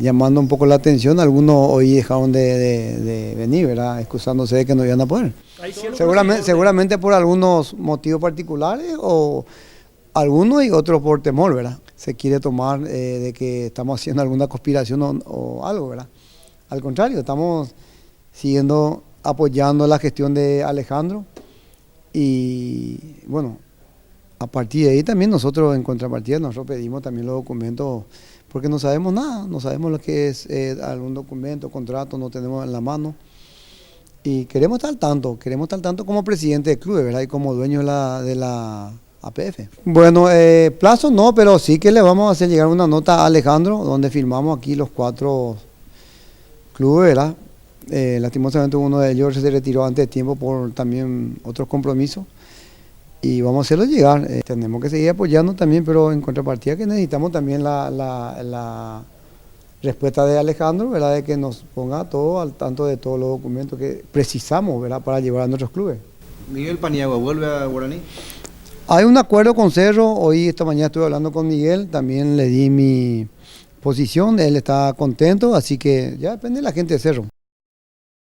llamando un poco la atención. Algunos hoy dejaron de venir, ¿verdad? Excusándose de que no iban a poder. Seguramente por algunos motivos particulares o algunos y otros por temor, ¿verdad? Se quiere tomar de que estamos haciendo alguna conspiración o algo, ¿verdad? Al contrario, estamos siguiendo apoyando la gestión de Alejandro y bueno, a partir de ahí también nosotros en contrapartida nosotros pedimos también los documentos porque no sabemos nada, no sabemos lo que es algún documento, contrato, no tenemos en la mano y queremos estar al tanto como presidente del club, ¿verdad? Y como dueño de la APF. Bueno, plazo no, pero sí que le vamos a hacer llegar una nota a Alejandro donde firmamos aquí los 4 clubes, ¿verdad? Lastimosamente uno de ellos se retiró antes de tiempo por también otros compromisos y vamos a hacerlo llegar. Tenemos que seguir apoyando también, pero en contrapartida que necesitamos también la respuesta de Alejandro, ¿verdad? De que nos ponga todo al tanto de todos los documentos que precisamos, ¿verdad? Para llevar a nuestros clubes. Miguel Paniagua, ¿vuelve a Guaraní? Hay un acuerdo con Cerro, hoy esta mañana estuve hablando con Miguel, también le di mi posición, él está contento, así que ya depende de la gente de Cerro.